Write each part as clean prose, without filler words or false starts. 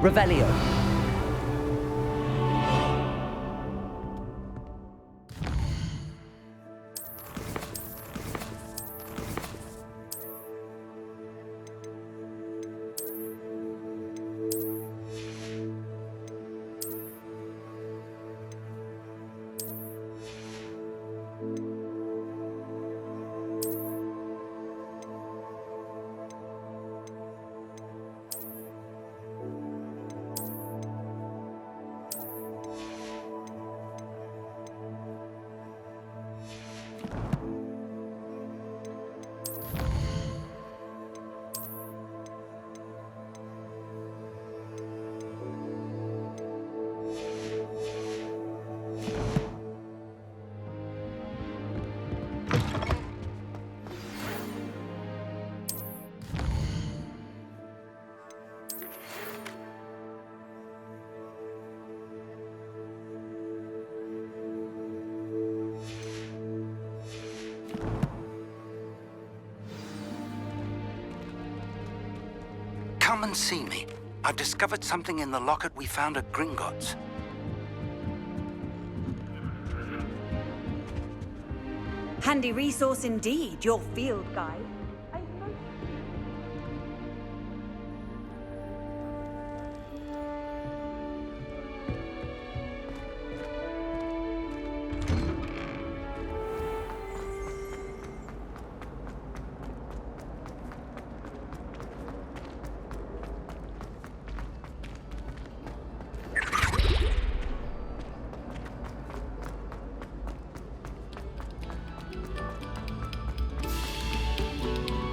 Revelio. Come and see me. I've discovered something in the locket we found at Gringotts. Handy resource indeed, your field guide.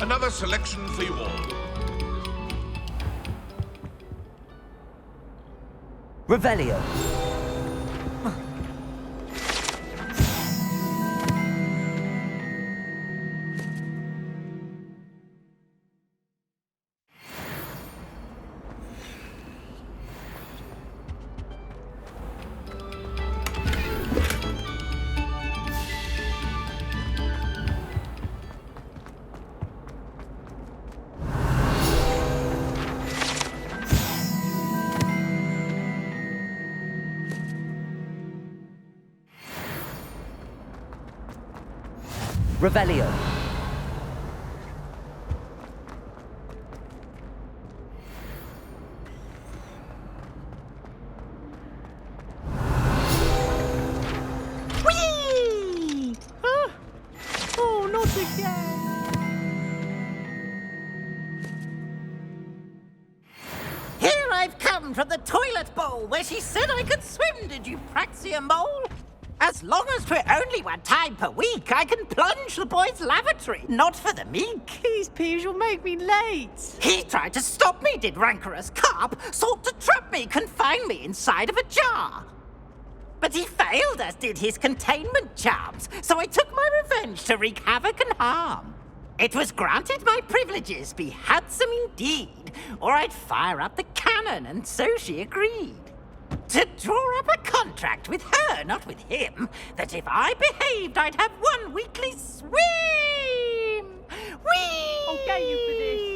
Another selection for you all. Revelio. Revelio. Whee! Huh? Oh, not again! Here I've come from the toilet bowl where she said I could swim, did you praxia mole? As long as 'twere only one time per week, I can plunge the boy's lavatory, not for the meek. Please, Peeves, you'll make me late. He tried to stop me, did rancorous carp, sought to trap me, confine me inside of a jar. But he failed, as did his containment charms, so I took my revenge to wreak havoc and harm. It was granted my privileges be handsome indeed, or I'd fire up the cannon, and so she agreed. To draw up a contract with her, not with him, that if I behaved, I'd have one weekly swim! Whee! I'll get you for this.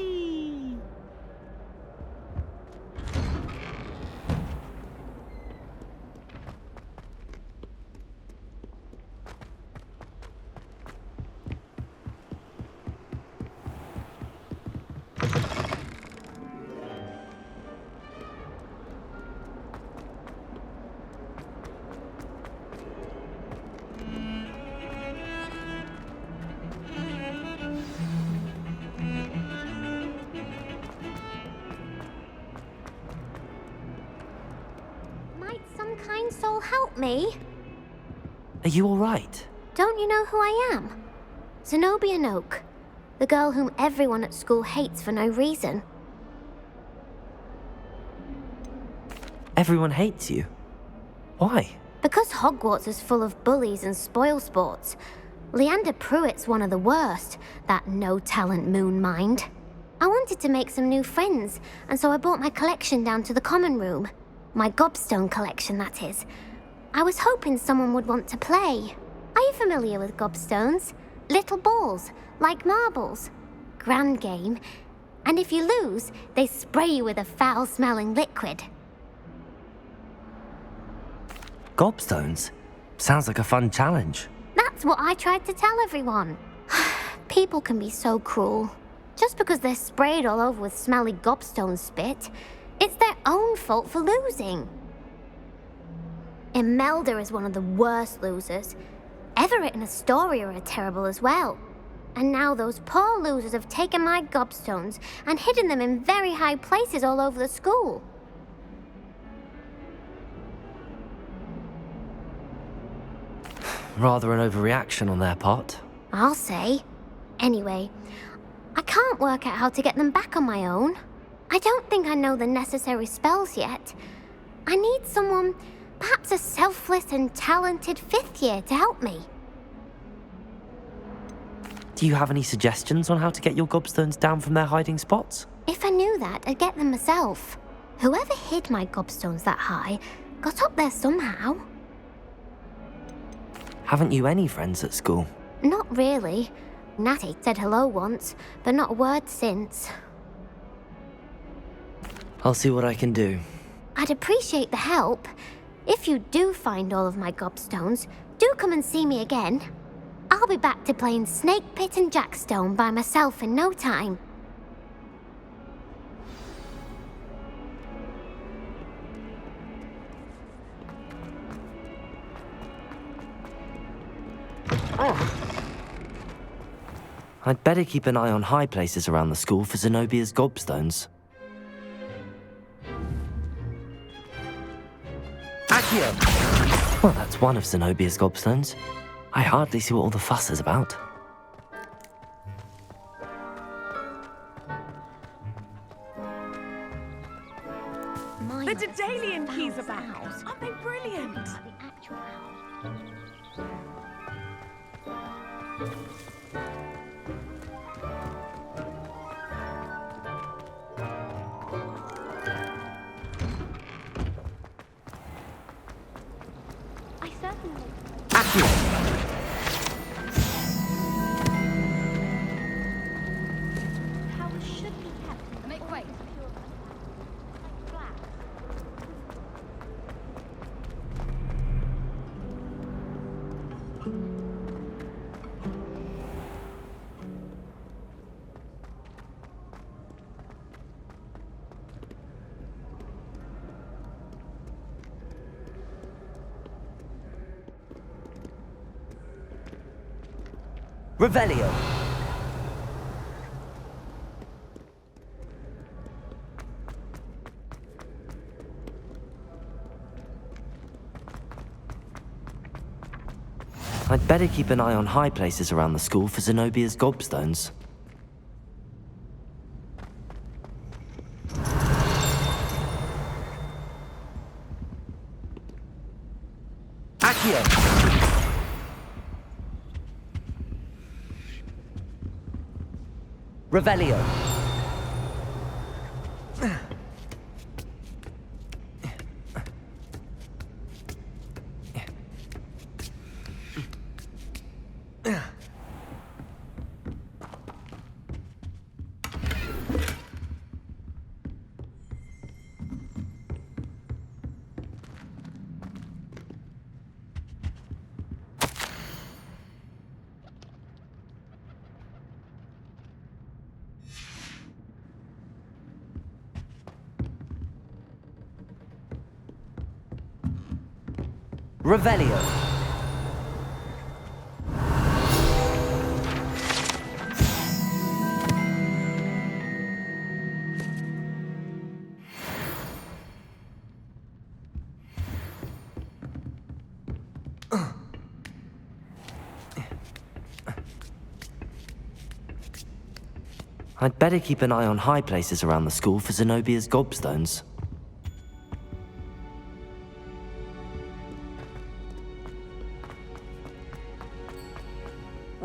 Kind soul, help me. Are you all right? Don't you know who I am? Zenobia Noak, the girl whom everyone at school hates for no reason. Everyone hates you. Why? Because Hogwarts is full of bullies and spoilsports. Leander Pruitt's one of the worst, that no-talent moon mind. I wanted to make some new friends, and so I brought my collection down to the common room. My gobstone collection, that is. I was hoping someone would want to play. Are you familiar with gobstones? Little balls, like marbles. Grand game. And if you lose, they spray you with a foul-smelling liquid. Gobstones? Sounds like a fun challenge. That's what I tried to tell everyone. People can be so cruel. Just because they're sprayed all over with smelly gobstone spit, it's their own fault for losing. Imelda is one of the worst losers. Everett and Astoria are terrible as well. And now those poor losers have taken my gobstones and hidden them in very high places all over the school. Rather an overreaction on their part. I'll say. Anyway, I can't work out how to get them back on my own. I don't think I know the necessary spells yet. I need someone, perhaps a selfless and talented 5th year to help me. Do you have any suggestions on how to get your gobstones down from their hiding spots? If I knew that, I'd get them myself. Whoever hid my gobstones that high got up there somehow. Haven't you any friends at school? Not really. Natty said hello once, but not a word since. I'll see what I can do. I'd appreciate the help. If you do find all of my gobstones, do come and see me again. I'll be back to playing Snake Pit and Jackstone by myself in no time. I'd better keep an eye on high places around the school for Zenobia's gobstones. Accio! Well, that's one of Zenobia's gobstones. I hardly see what all the fuss is about. The Daedalian keys are back. Aren't they brilliant? Revelio! I'd better keep an eye on high places around the school for Zenobia's gobstones. Accio! Revelio. Revelio. I'd better keep an eye on high places around the school for Zenobia's gobstones.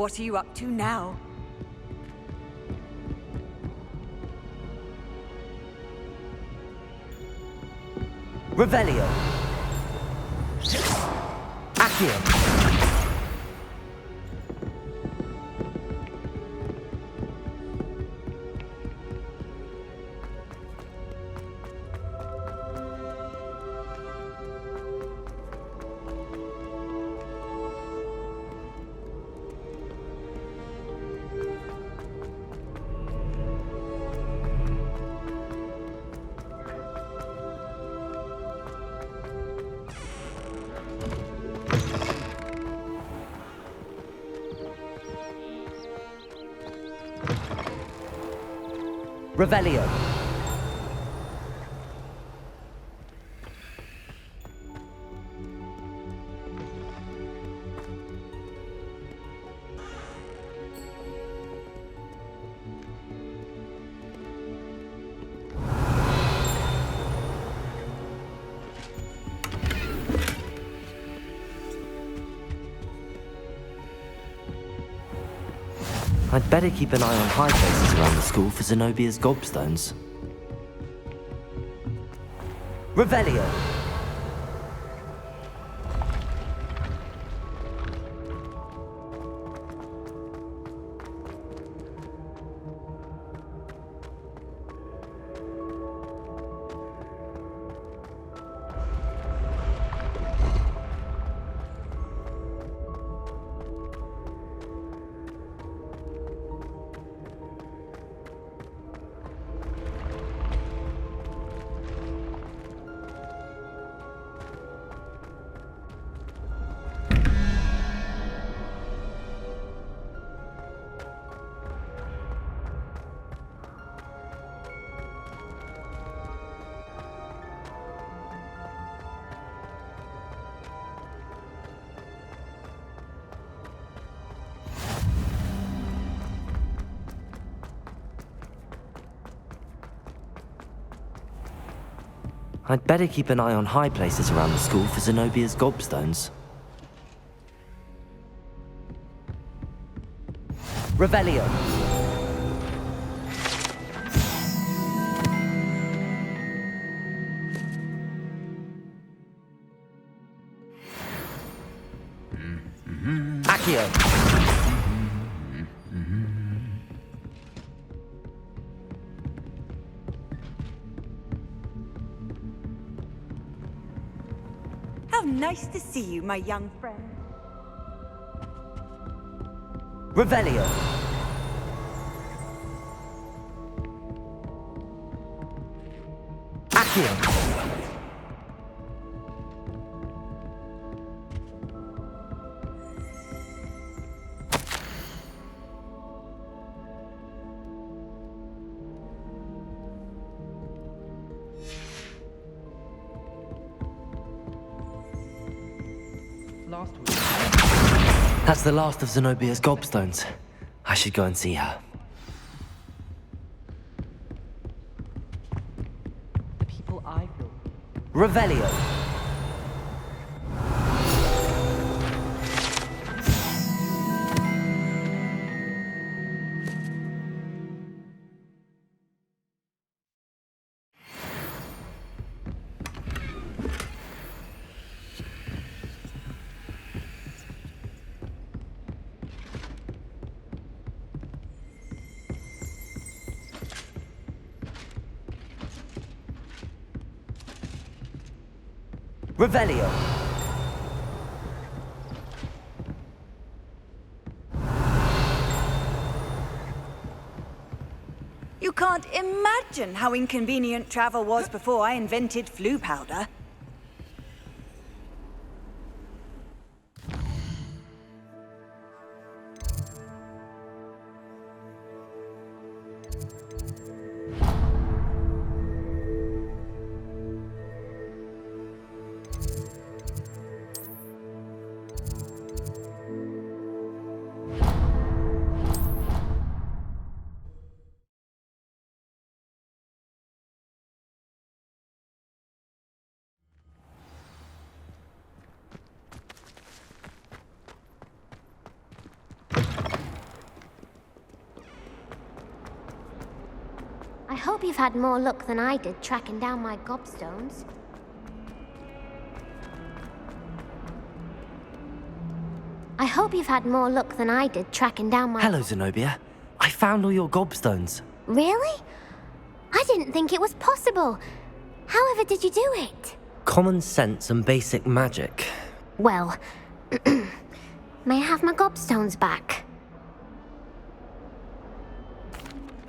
What are you up to now? Revelio. Accio. Revelio. I'd better keep an eye on high places around the school for Zenobia's gobstones. Revelio. I'd better keep an eye on high places around the school for Zenobia's gobstones. Revelio. Accio. How nice to see you, my young friend. Revelio. Accio. That's the last of Zenobia's gobstones. I should go and see her. The people I feel. Revelio. Revelio. You can't imagine how inconvenient travel was before I invented flu powder. I hope you've had more luck than I did tracking down my gobstones. I hope you've had more luck than I did tracking down my... Hello, Zenobia. I found all your gobstones. Really? I didn't think it was possible. However did you do it? Common sense and basic magic. Well, may I have my gobstones back?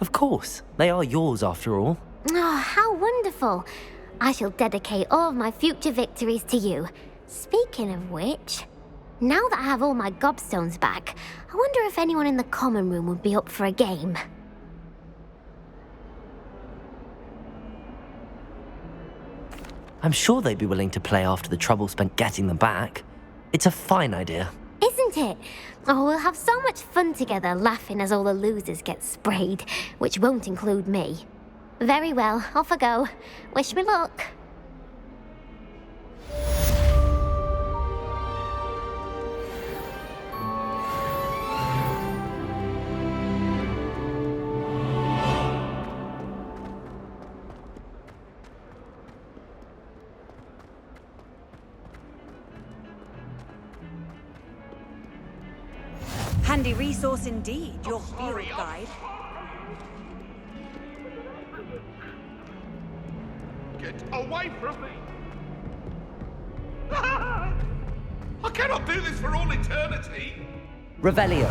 Of course. They are yours after all. Oh, how wonderful. I shall dedicate all of my future victories to you. Speaking of which, now that I have all my gobstones back, I wonder if anyone in the common room would be up for a game. I'm sure they'd be willing to play after the trouble spent getting them back. It's a fine idea. Isn't it? Oh, we'll have so much fun together laughing as all the losers get sprayed, which won't include me. Very well, off I go. Wish me luck. Handy resource indeed, your field guide. Get away from me! I cannot do this for all eternity! Revelio.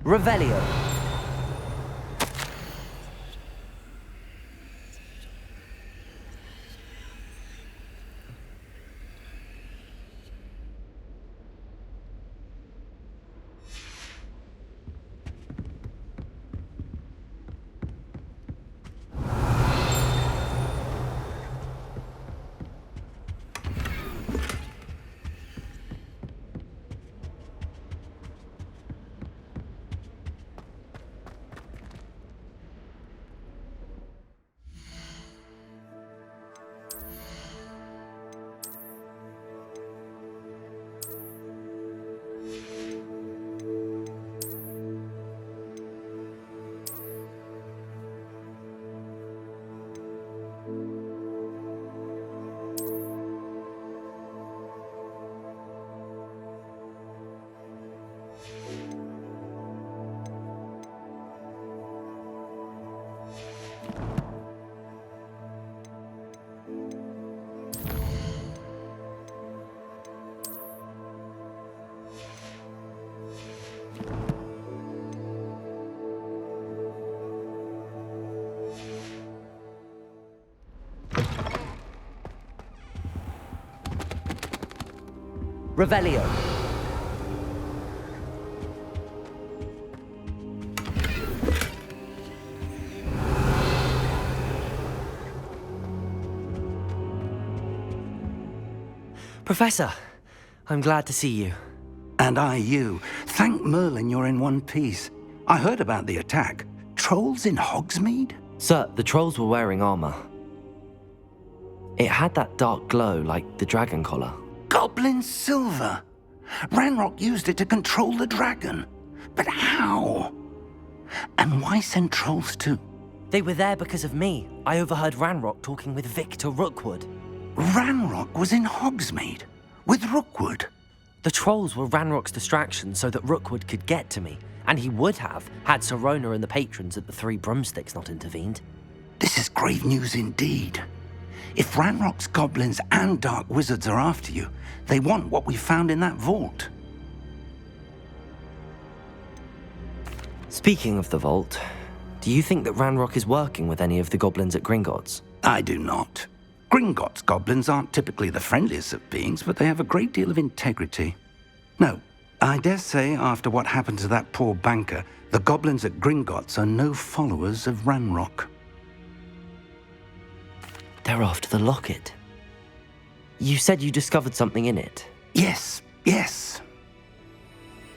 Revelio. Revelio. Professor, I'm glad to see you. And I you. Thank Merlin you're in one piece. I heard about the attack. Trolls in Hogsmeade? Sir, the trolls were wearing armor. It had that dark glow like the dragon collar. Goblin silver! Ranrock used it to control the dragon. But how? And why send trolls too? They were there because of me. I overheard Ranrock talking with Victor Rookwood. Ranrock was in Hogsmeade? With Rookwood? The trolls were Ranrock's distraction so that Rookwood could get to me, and he would have had Sirona and the patrons at the Three Broomsticks not intervened. This is grave news indeed. If Ranrock's goblins and dark wizards are after you, they want what we found in that vault. Speaking of the vault, do you think that Ranrock is working with any of the goblins at Gringotts? I do not. Gringotts goblins aren't typically the friendliest of beings, but they have a great deal of integrity. No, I dare say after what happened to that poor banker, the goblins at Gringotts are no followers of Ranrock. They're after the locket. You said you discovered something in it. Yes.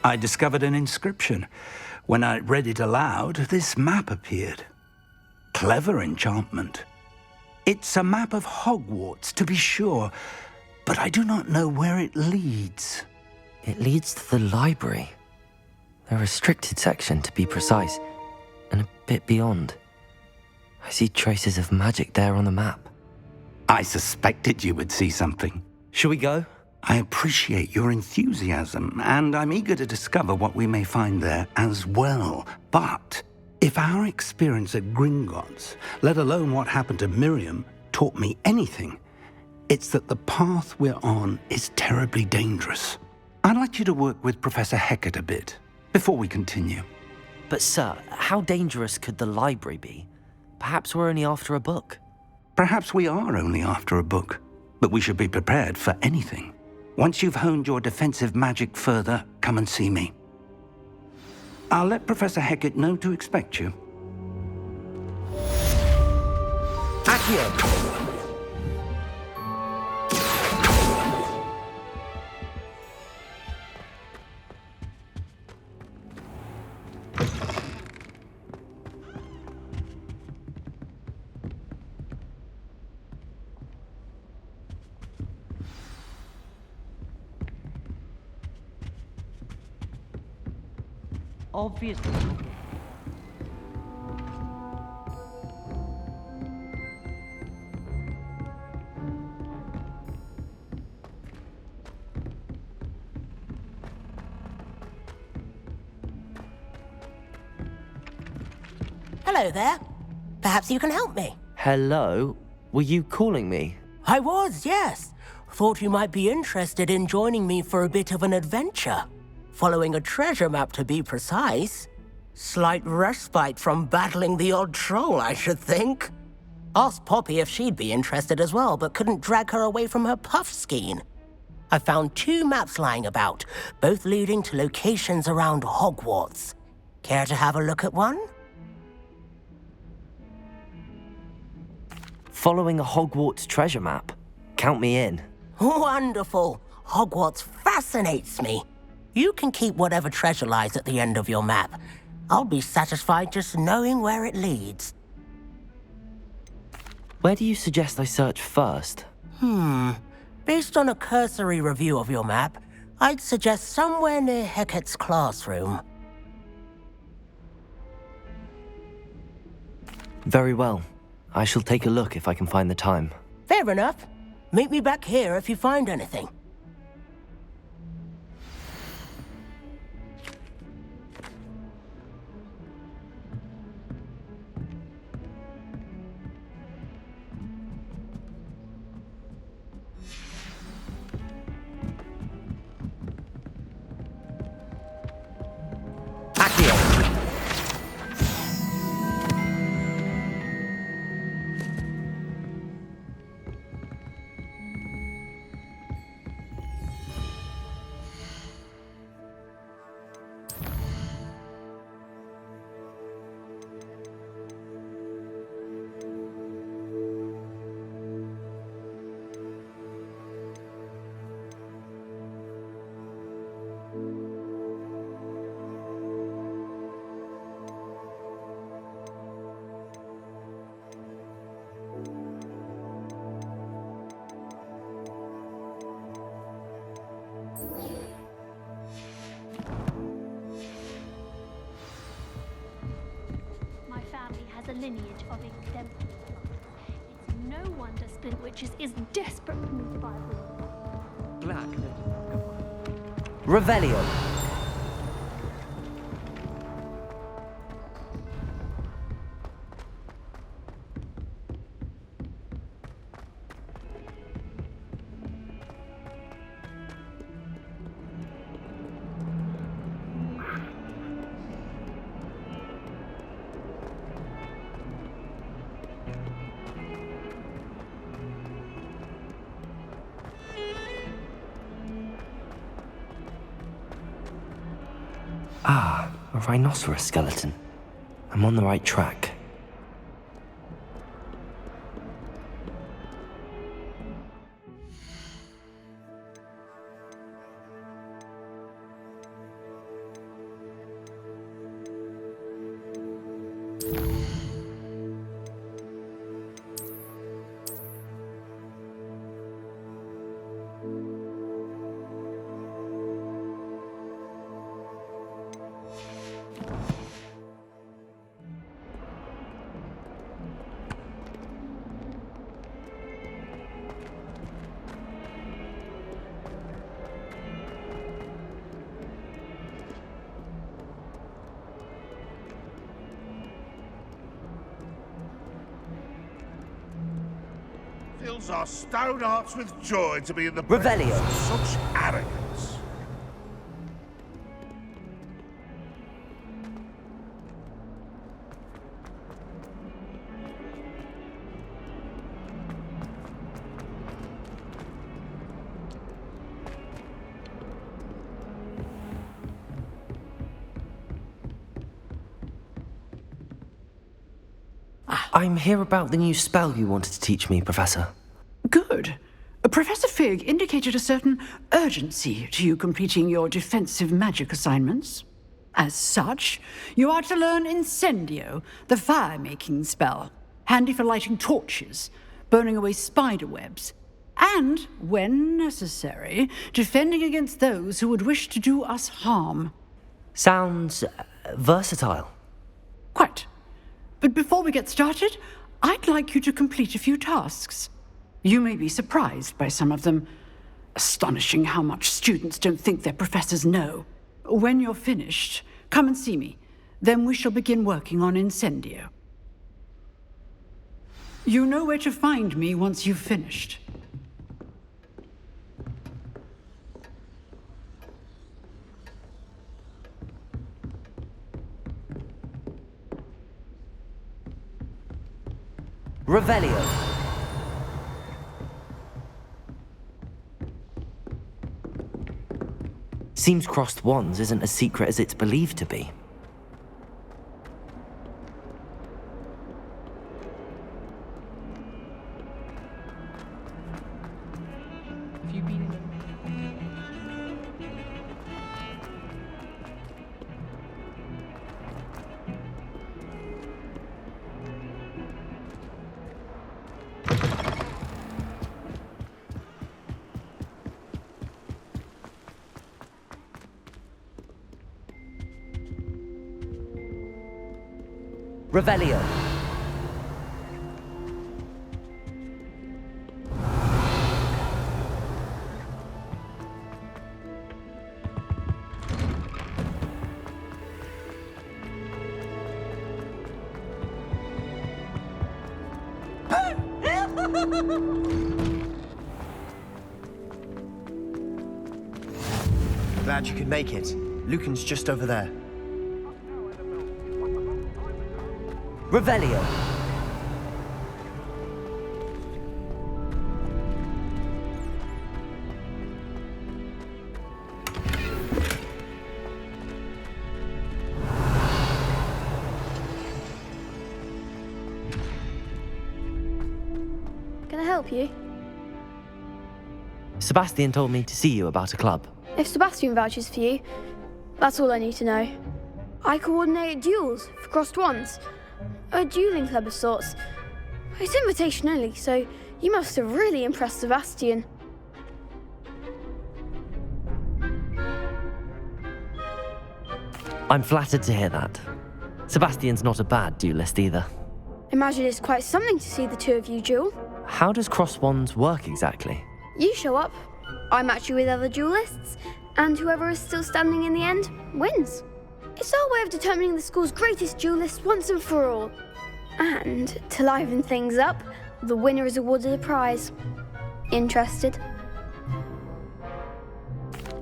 I discovered an inscription. When I read it aloud, this map appeared. Clever enchantment. It's a map of Hogwarts, to be sure, but I do not know where it leads. It leads to the library. The restricted section, to be precise, and a bit beyond. I see traces of magic there on the map. I suspected you would see something. Shall we go? I appreciate your enthusiasm, and I'm eager to discover what we may find there as well. But if our experience at Gringotts, let alone what happened to Miriam, taught me anything, it's that the path we're on is terribly dangerous. I'd like you to work with Professor Hecat a bit before we continue. But sir, how dangerous could the library be? Perhaps we're only after a book. Perhaps we are only after a book, but we should be prepared for anything. Once you've honed your defensive magic further, come and see me. I'll let Professor Hecat know to expect you. Accio! Obviously. Hello there. Perhaps you can help me. Hello? Were you calling me? I was, yes. Thought you might be interested in joining me for a bit of an adventure. Following a treasure map, to be precise. Slight respite from battling the odd troll, I should think. Asked Poppy if she'd be interested as well, but couldn't drag her away from her puff skein. I found 2 maps lying about, both leading to locations around Hogwarts. Care to have a look at one? Following a Hogwarts treasure map? Count me in. Wonderful. Hogwarts fascinates me. You can keep whatever treasure lies at the end of your map. I'll be satisfied just knowing where it leads. Where do you suggest I search first? Based on a cursory review of your map, I'd suggest somewhere near Hecat's classroom. Very well. I shall take a look if I can find the time. Fair enough. Meet me back here if you find anything. A lineage of exemplary. It's no wonder Splintwitches is desperate for me to buy a Black. Revelio. Ah, a rhinoceros skeleton. I'm on the right track. Fills our stout hearts with joy to be in the Revelio. presence of such arrogance. I'm here about the new spell you wanted to teach me, Professor. Good. Professor Fig indicated a certain urgency to you completing your defensive magic assignments. As such, you are to learn Incendio, the fire-making spell, handy for lighting torches, burning away spider webs, and, when necessary, defending against those who would wish to do us harm. Sounds versatile. Quite. But before we get started, I'd like you to complete a few tasks. You may be surprised by some of them. Astonishing how much students don't think their professors know. When you're finished, come and see me. Then we shall begin working on Incendio. You know where to find me once you've finished. Revelio. Seems crossed wands isn't as secret as it's believed to be. Have you been in Revelio. Glad you could make it. Lucan's just over there. Revelio. Can I help you? Sebastian told me to see you about a club. If Sebastian vouches for you, that's all I need to know. I coordinate duels for crossed wands. A dueling club of sorts. It's invitation only, so you must have really impressed Sebastian. I'm flattered to hear that. Sebastian's not a bad duelist either. Imagine it's quite something to see the two of you duel. How does cross wands work exactly? You show up, I match you with other duelists, and whoever is still standing in the end wins. It's our way of determining the school's greatest duelist once and for all. And to liven things up, the winner is awarded a prize. Interested?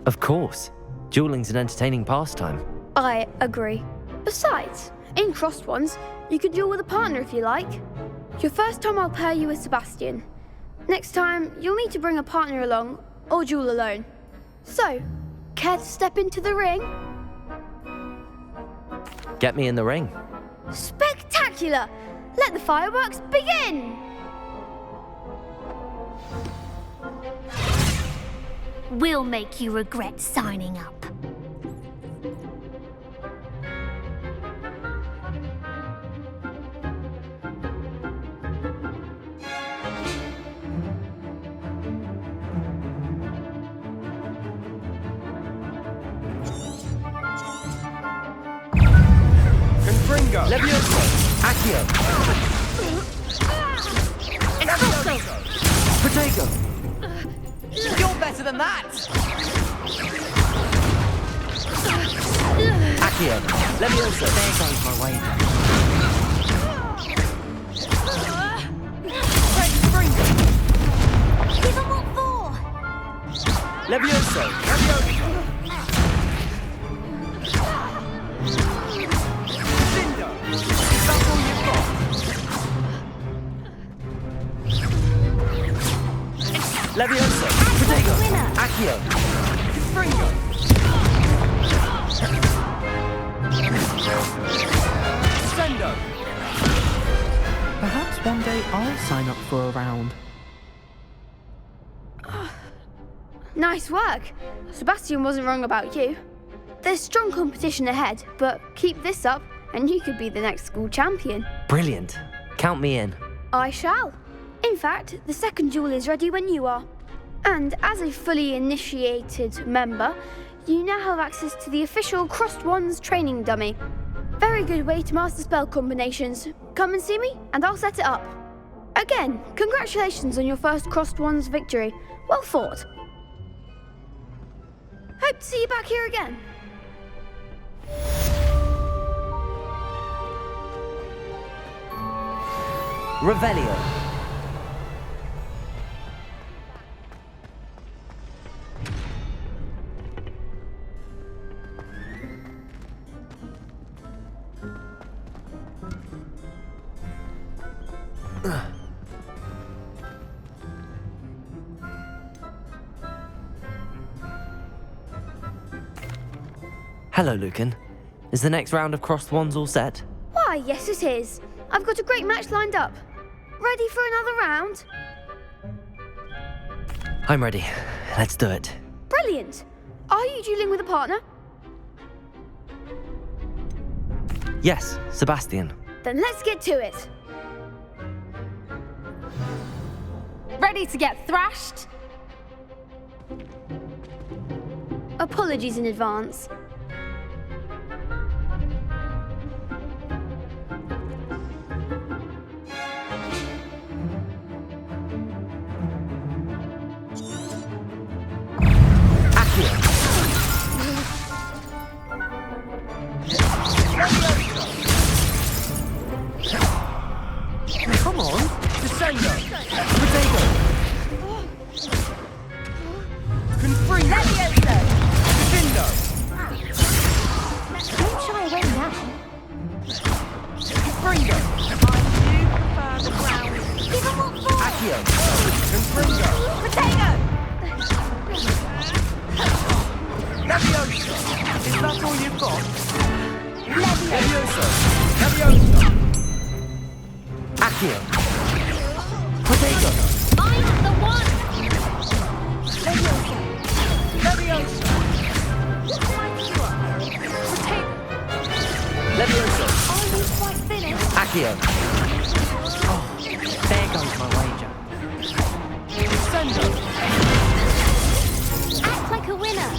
Of course. Dueling's an entertaining pastime. I agree. Besides, in crossed ones, you could duel with a partner if you like. Your first time I'll pair you with Sebastian. Next time, you'll need to bring a partner along, or duel alone. So, care to step into the ring? Get me in the ring. Spectacular! Let the fireworks begin! We'll make you regret signing up. Confringo! Levioso! Accio! Protego! You're better than that! Accio! Levioso! There goes my way. Give 'em what for! Levioso! Levioso! Protego! Accio! Confringo! Sendo! Perhaps one day I'll sign up for a round. Nice work. Sebastian wasn't wrong about you. There's strong competition ahead, but keep this up and you could be the next school champion. Brilliant. Count me in. I shall. In fact, the second duel is ready when you are. And as a fully initiated member, you now have access to the official Crossed Wands training dummy. Very good way to master spell combinations. Come and see me, and I'll set it up. Again, congratulations on your first Crossed Wands victory. Well fought. Hope to see you back here again. Revelio. Hello, Lucan. Is the next round of Crossed Wands all set? Why, yes it is. I've got a great match lined up. Ready for another round? I'm ready. Let's do it. Brilliant. Are you dueling with a partner? Yes, Sebastian. Then let's get to it. Ready to get thrashed? Apologies in advance. Come on. Descendo. Protego. Confringo. Defendo. Don't shy away now. Confringo. Give 'em what for! Accio. Confringo. Potato! Levioso. Is that all you've got? Levioso. Levioso. Accio. Protego. I'm the one! Levioso. Levioso. Potato! Levioso. Are you quite finished? Accio. Oh, there goes my wager. Descendo. Act like a winner.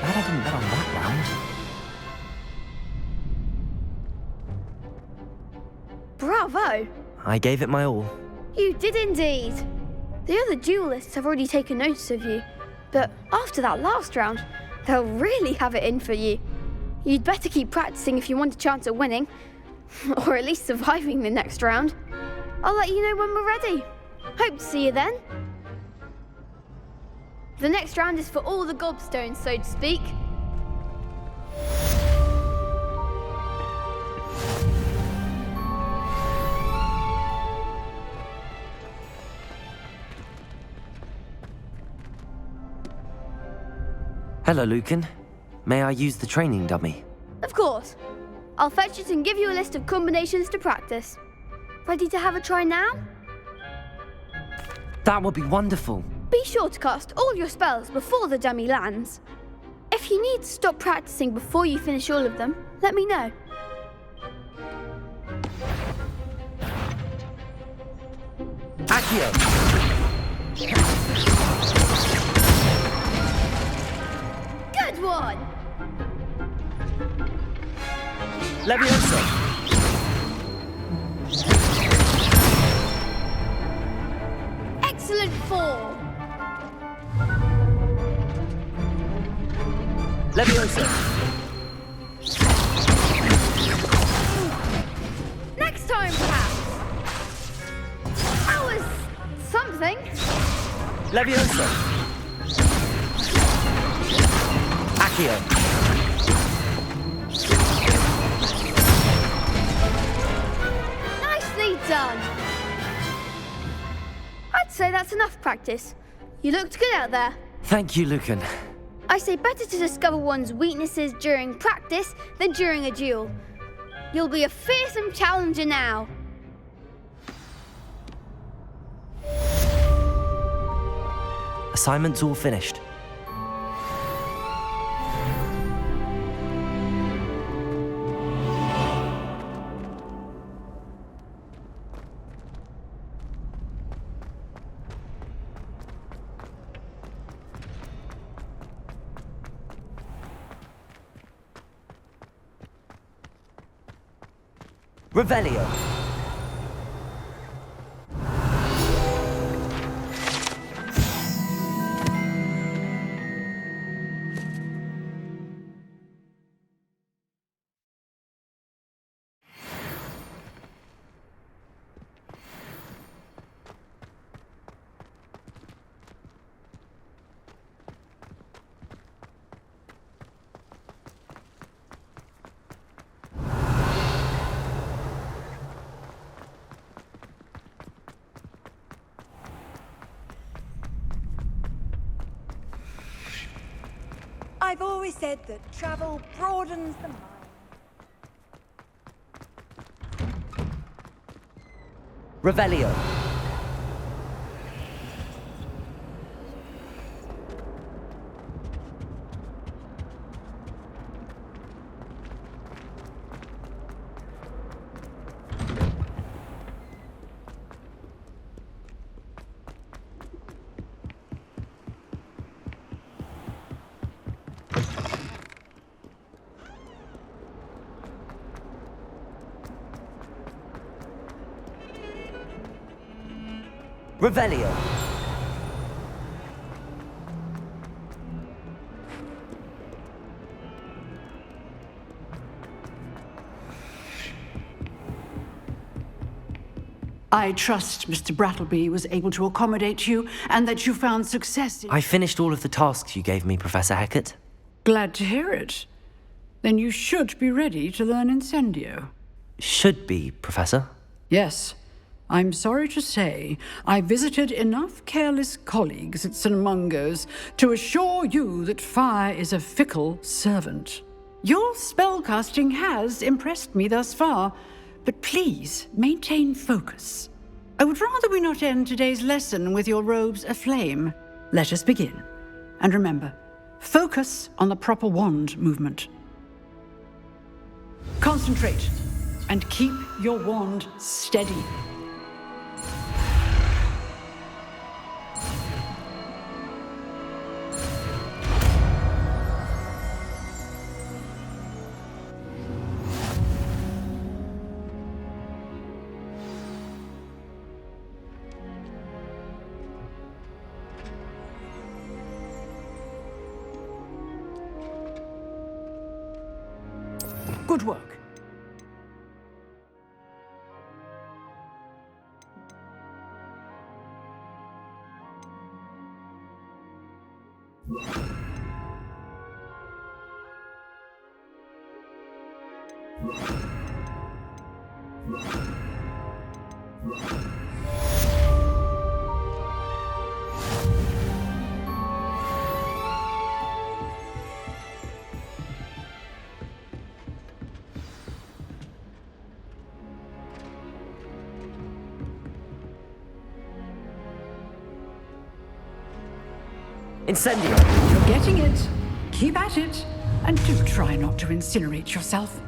Glad I didn't bet on that round. Bravo! I gave it my all. You did indeed. The other duelists have already taken notice of you, but after that last round, they'll really have it in for you. You'd better keep practicing if you want a chance at winning, or at least surviving the next round. I'll let you know when we're ready. Hope to see you then. The next round is for all the gobstones, so to speak. Hello, Lucan. May I use the training dummy? Of course. I'll fetch it and give you a list of combinations to practice. Ready to have a try now? That would be wonderful. Be sure to cast all your spells before the dummy lands. If you need to stop practicing before you finish all of them, let me know. Accio! Good one! Leviosa! Excellent form! Leviosa! Next time, perhaps! That was something. Leviosa! Accio! Nicely done! I'd say that's enough practice. You looked good out there. Thank you, Lucan. I say better to discover one's weaknesses during practice than during a duel. You'll be a fearsome challenger now. Assignment's all finished. Revelio. I've always said that travel broadens the mind. Revelio. Revelio. I trust Mr. Brattleby was able to accommodate you and that you found success in... I finished all of the tasks you gave me, Professor Hecat. Glad to hear it. Then you should be ready to learn Incendio. Should be, Professor. Yes. I'm sorry to say, I visited enough careless colleagues at St. Mungo's to assure you that fire is a fickle servant. Your spellcasting has impressed me thus far, but please maintain focus. I would rather we not end today's lesson with your robes aflame. Let us begin. And remember, focus on the proper wand movement. Concentrate and keep your wand steady. Good work. Incendio! You're getting it. Keep at it. And do try not to incinerate yourself.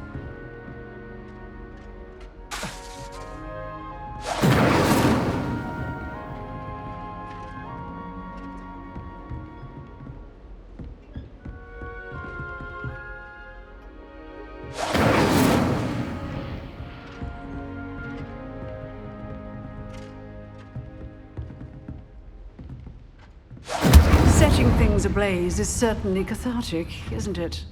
Setting things ablaze is certainly cathartic, isn't it?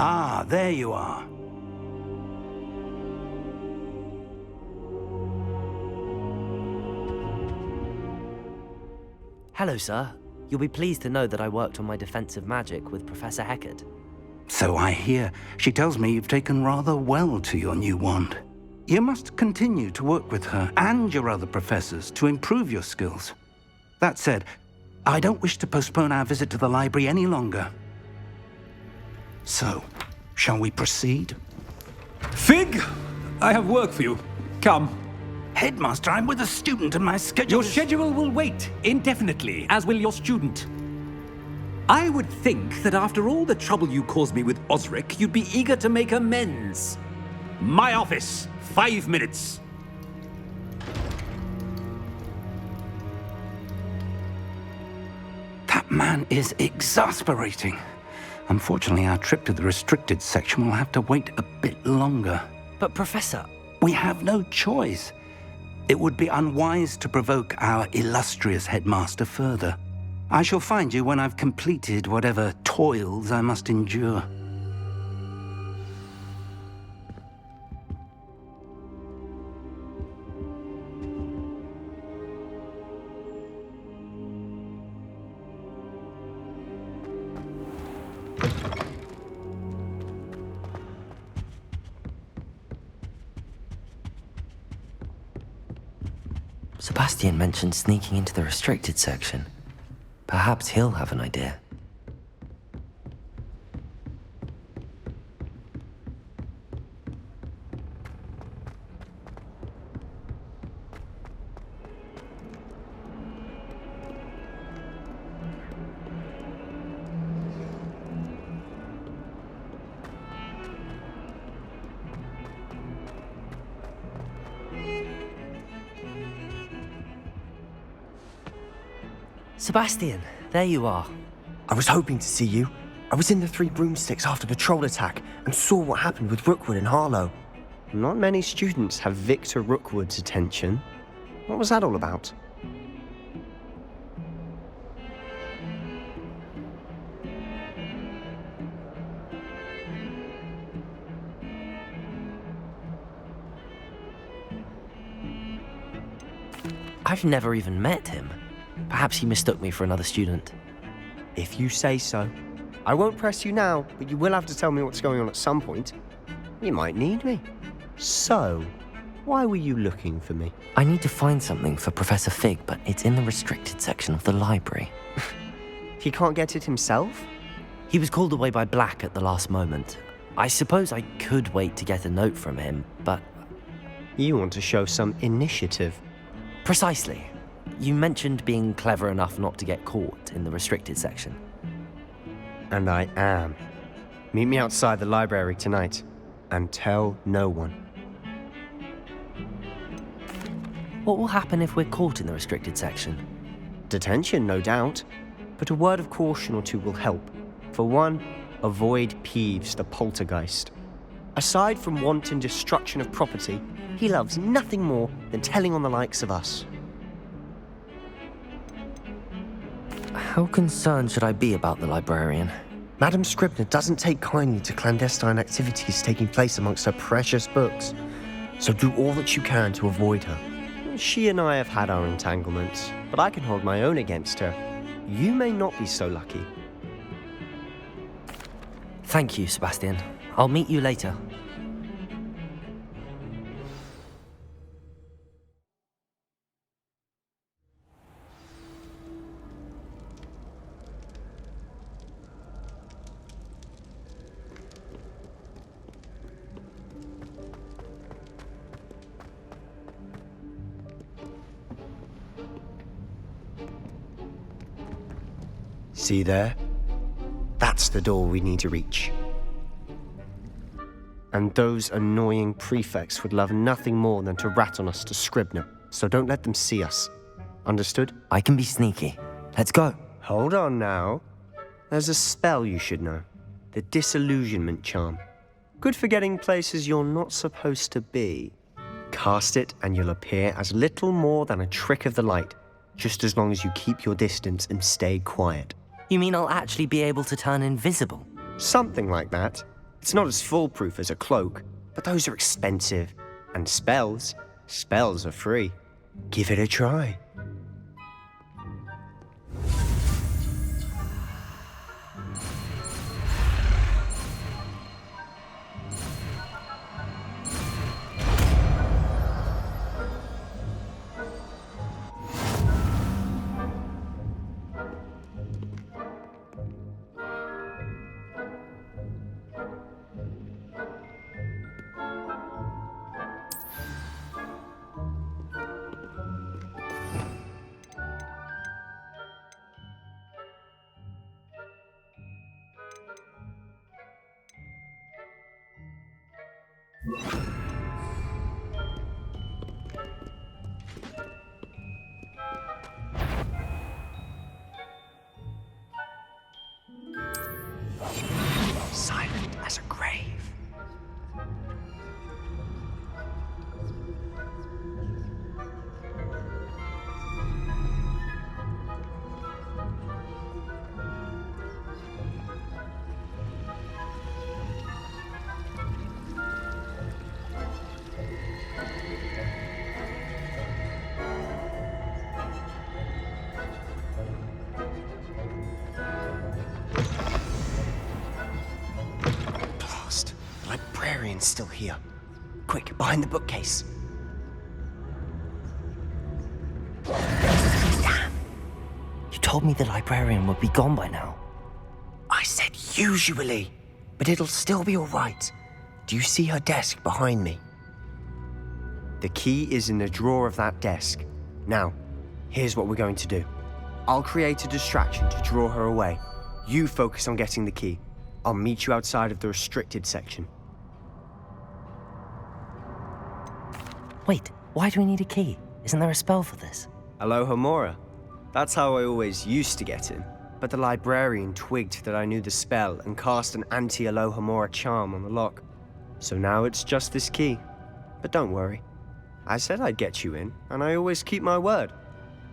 Ah, there you are. Hello, sir. You'll be pleased to know that I worked on my defensive magic with Professor Heckard. So I hear. She tells me you've taken rather well to your new wand. You must continue to work with her and your other professors to improve your skills. That said, I don't wish to postpone our visit to the library any longer. So, shall we proceed? Fig! I have work for you. Come. Headmaster, I'm with a student and my schedule Your schedule will wait indefinitely, as will your student. I would think that after all the trouble you caused me with Osric, you'd be eager to make amends. My office, 5 minutes. That man is exasperating. Unfortunately, our trip to the restricted section will have to wait a bit longer. But, Professor... We have no choice. It would be unwise to provoke our illustrious headmaster further. I shall find you when I've completed whatever toils I must endure. Sebastian mentioned sneaking into the restricted section. Perhaps he'll have an idea. Sebastian, there you are. I was hoping to see you. I was in the Three Broomsticks after patrol attack and saw what happened with Rookwood and Harlow. Not many students have Victor Rookwood's attention. What was that all about? I've never even met him. Perhaps he mistook me for another student. If you say so. I won't press you now, but you will have to tell me what's going on at some point. You might need me. So, why were you looking for me? I need to find something for Professor Fig, but it's in the restricted section of the library. He can't get it himself? He was called away by Black at the last moment. I suppose I could wait to get a note from him, but... You want to show some initiative. Precisely. You mentioned being clever enough not to get caught in the restricted section. And I am. Meet me outside the library tonight, and tell no one. What will happen if we're caught in the restricted section? Detention, no doubt. But a word of caution or two will help. For one, avoid Peeves the poltergeist. Aside from wanton destruction of property, he loves nothing more than telling on the likes of us. How concerned should I be about the librarian? Madam Scribner doesn't take kindly to clandestine activities taking place amongst her precious books, so do all that you can to avoid her. She and I have had our entanglements, but I can hold my own against her. You may not be so lucky. Thank you, Sebastian. I'll meet you later. See there? That's the door we need to reach. And those annoying prefects would love nothing more than to rat on us to Scribner, so don't let them see us. Understood? I can be sneaky. Let's go. Hold on now. There's a spell you should know. The disillusionment charm. Good for getting places you're not supposed to be. Cast it and you'll appear as little more than a trick of the light, just as long as you keep your distance and stay quiet. You mean I'll actually be able to turn invisible? Something like that. It's not as foolproof as a cloak, but those are expensive. And spells are free. Give it a try. Silent as a grave. Librarian's still here. Quick, behind the bookcase. Damn! You told me the librarian would be gone by now. I said usually, but it'll still be all right. Do you see her desk behind me? The key is in the drawer of that desk. Now, here's what we're going to do. I'll create a distraction to draw her away. You focus on getting the key. I'll meet you outside of the restricted section. Wait, why do we need a key? Isn't there a spell for this? Alohomora. That's how I always used to get in. But the librarian twigged that I knew the spell and cast an anti-Alohomora charm on the lock. So now it's just this key. But don't worry. I said I'd get you in, and I always keep my word.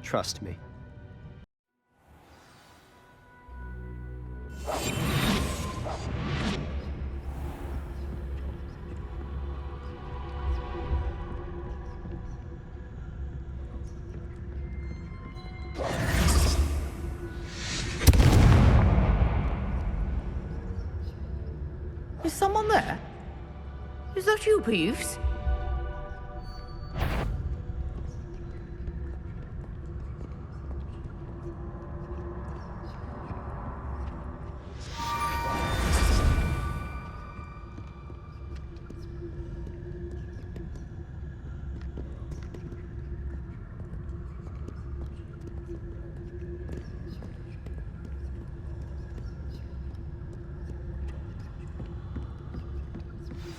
Trust me. Is someone there? Is that you, Peeves?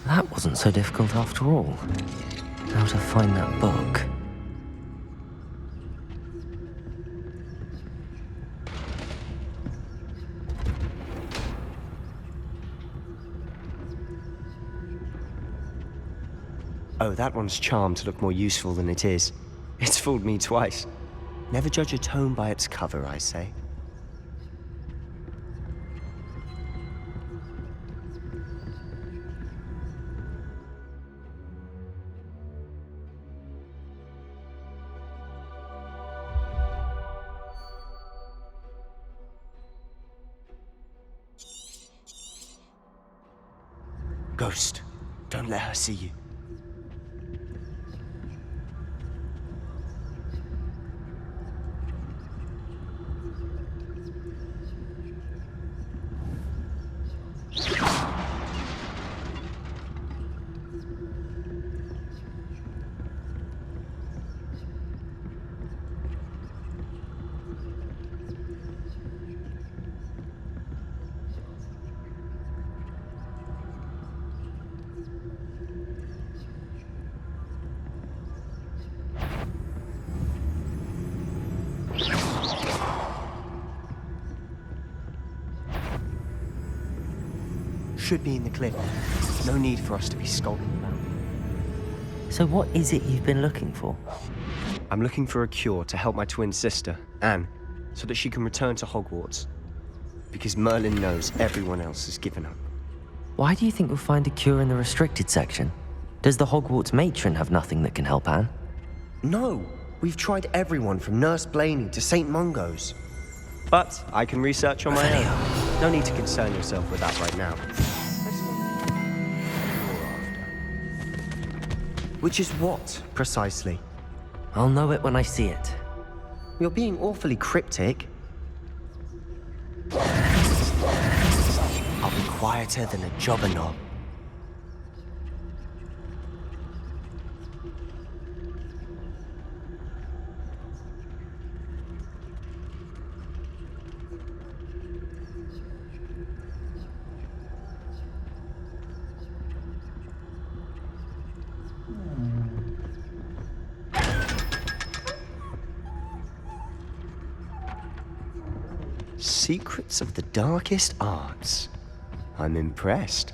That wasn't so difficult after all. How to find that book? Oh, that one's charmed to look more useful than it is. It's fooled me twice. Never judge a tome by its cover, I say. Ghost, don't let her see you. Should be in the clip. No need for us to be skulking about. So what is it you've been looking for? I'm looking for a cure to help my twin sister, Anne, so that she can return to Hogwarts. Because Merlin knows everyone else has given up. Why do you think we'll find a cure in the restricted section? Does the Hogwarts matron have nothing that can help Anne? No! We've tried everyone from Nurse Blaney to St. Mungo's. But I can research on my own. No need to concern yourself with that right now. Which is what, precisely? I'll know it when I see it. You're being awfully cryptic. I'll be quieter than a jobberknob. Secrets of the darkest arts. I'm impressed.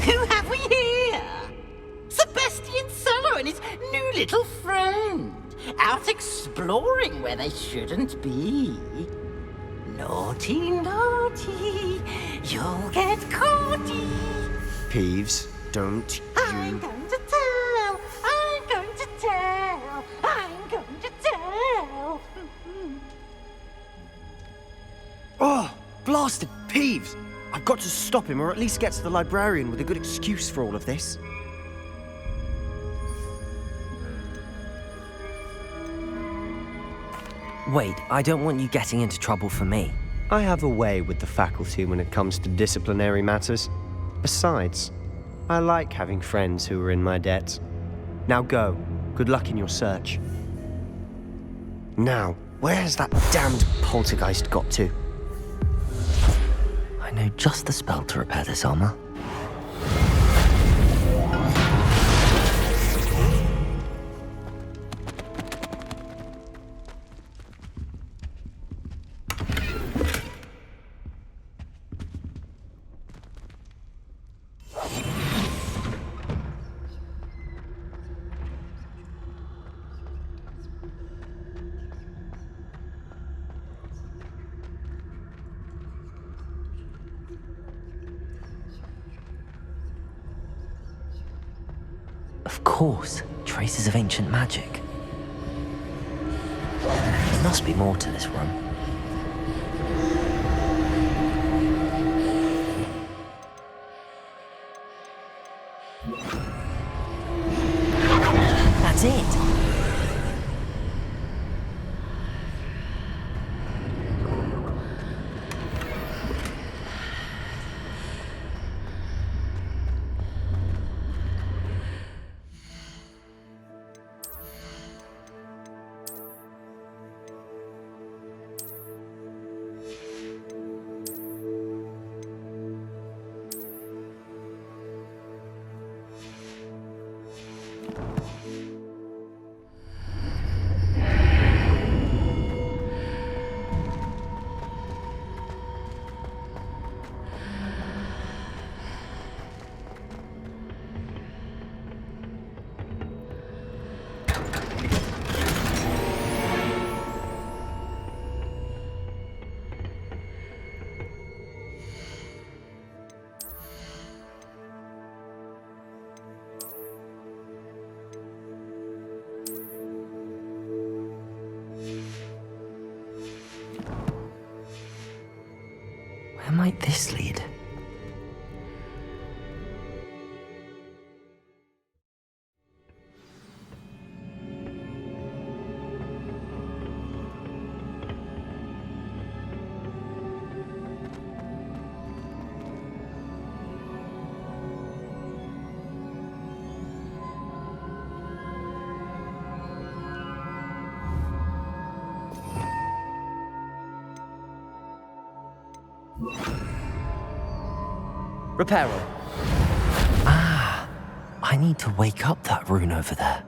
Who have we here? Sebastian Sallow and his new little friend. Out exploring where they shouldn't be. Naughty, naughty, you'll get caughty. Peeves, don't I'm going to tell, I'm going to tell, I'm going to tell. Oh, blasted Peeves! I've got to stop him, or at least get to the librarian with a good excuse for all of this. Wait, I don't want you getting into trouble for me. I have a way with the faculty when it comes to disciplinary matters. Besides, I like having friends who are in my debt. Now go. Good luck in your search. Now, where has that damned poltergeist got to? I know just the spell to repair this armor. Of course, traces of ancient magic. There must be more to this room. That's it! Where might this lead? Reparo. Ah, I need to wake up that rune over there.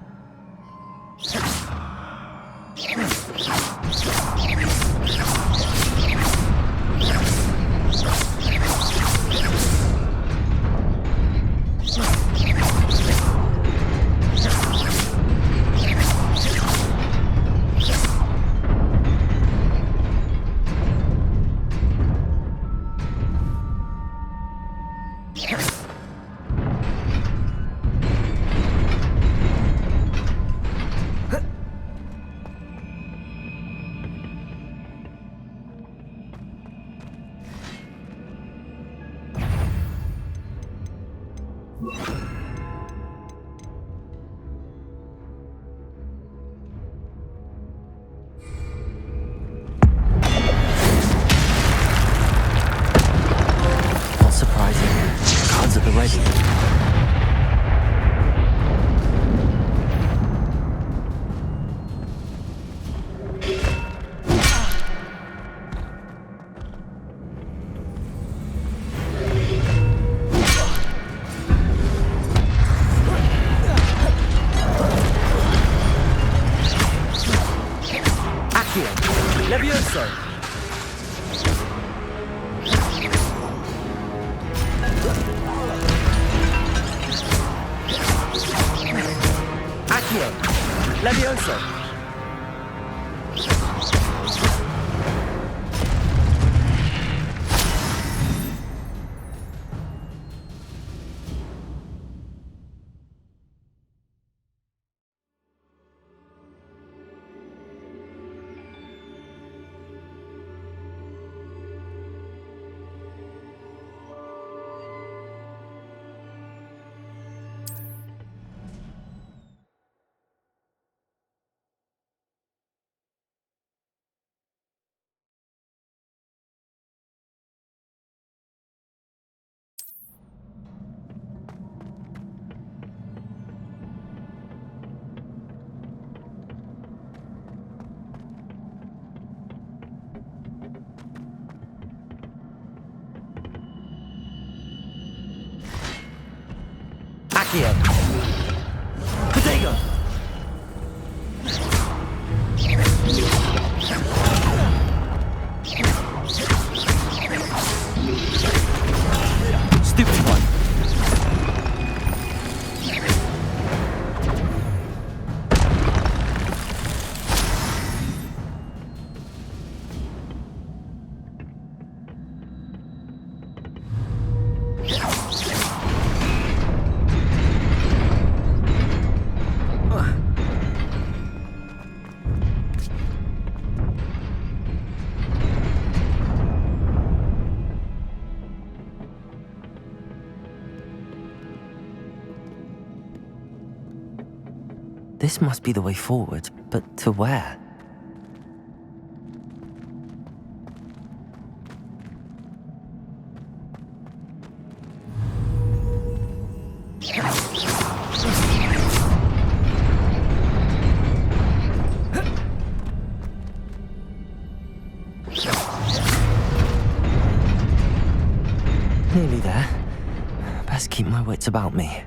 Not surprising. Cards at the ready. Levioso! Accio! Levioso! Accio! Potato! Stupid one! This must be the way forward, but to where? Nearly there. Best keep my wits about me.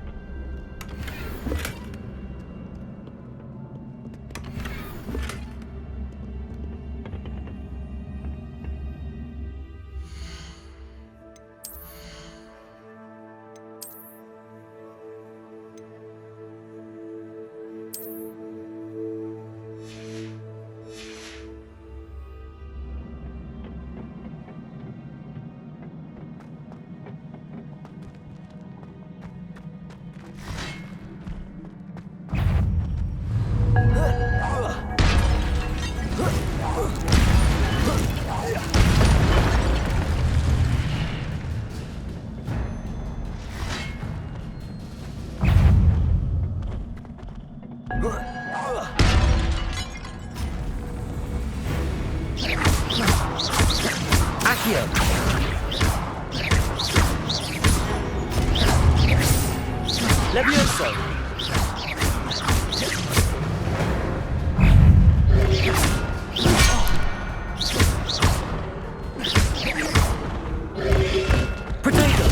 Accio! Levioso! Potato!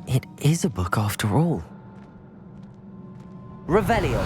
It is a book after all. Revelio.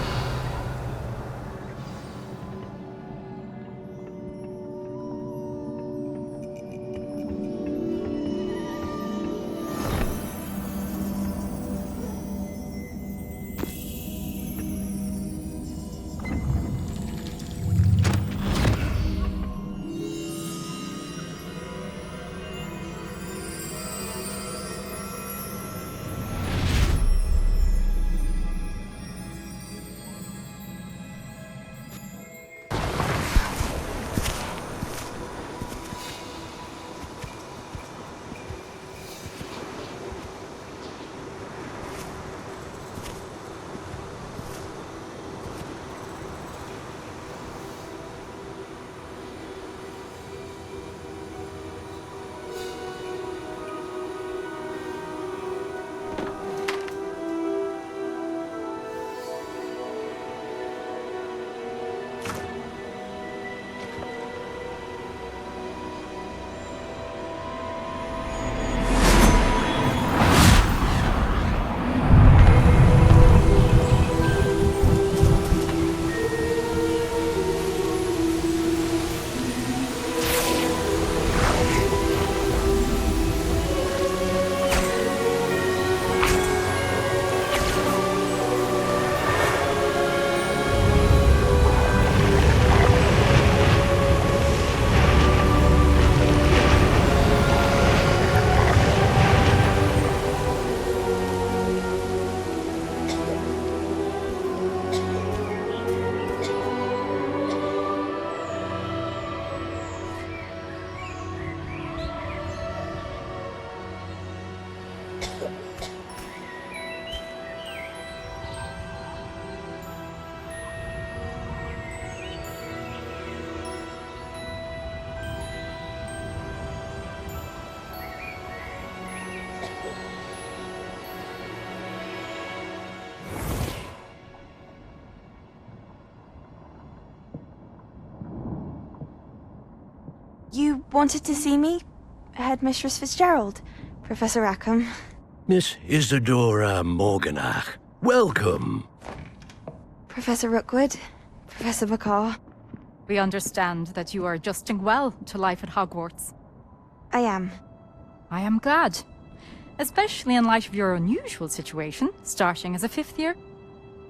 You wanted to see me? Headmistress Fitzgerald? Professor Rackham? Miss Isadora Morganach, welcome. Professor Rookwood? Professor Bakar? We understand that you are adjusting well to life at Hogwarts. I am. I am glad. Especially in light of your unusual situation, starting as a 5th year.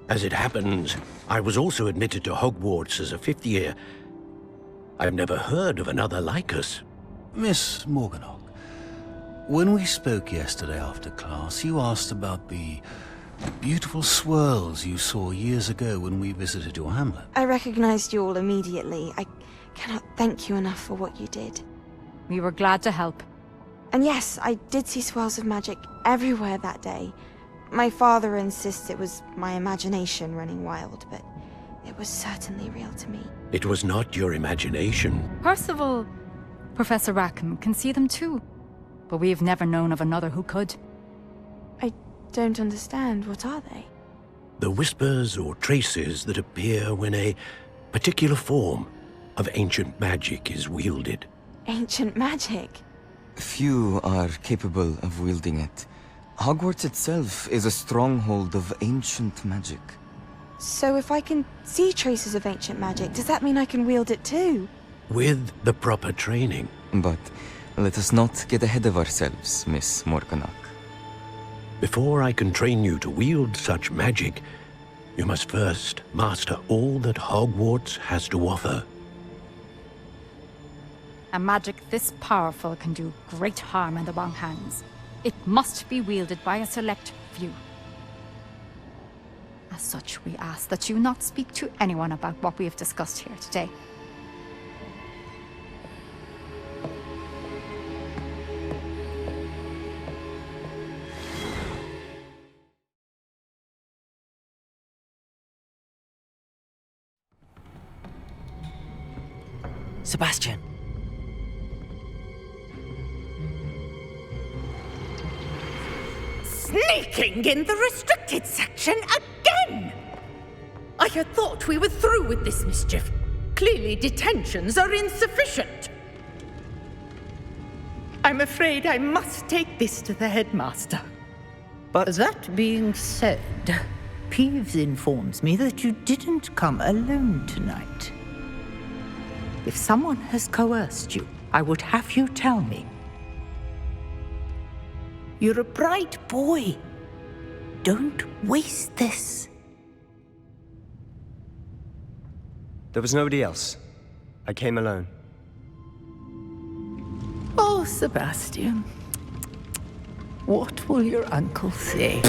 As it happens, I was also admitted to Hogwarts as a 5th year. I've never heard of another like us. Miss Morganach, when we spoke yesterday after class, you asked about the beautiful swirls you saw years ago when we visited your hamlet. I recognized you all immediately. I cannot thank you enough for what you did. We were glad to help. And yes, I did see swirls of magic everywhere that day. My father insists it was my imagination running wild, but it was certainly real to me. It was not your imagination. Percival, Professor Rackham can see them too. But we have never known of another who could. I don't understand. What are they? The whispers or traces that appear when a particular form of ancient magic is wielded. Ancient magic? Few are capable of wielding it. Hogwarts itself is a stronghold of ancient magic. So if I can see traces of ancient magic, does that mean I can wield it too? With the proper training. But let us not get ahead of ourselves, Miss Morganach. Before I can train you to wield such magic, you must first master all that Hogwarts has to offer. A magic this powerful can do great harm in the wrong hands. It must be wielded by a select few. As such, we ask that you not speak to anyone about what we have discussed here today. Sebastian. Sneaking in the restricted section again! I had thought we were through with this mischief. Clearly detentions are insufficient. I'm afraid I must take this to the headmaster. But that being said, Peeves informs me that you didn't come alone tonight. If someone has coerced you, I would have you tell me. You're a bright boy. Don't waste this. There was nobody else. I came alone. Oh, Sebastian. What will your uncle say?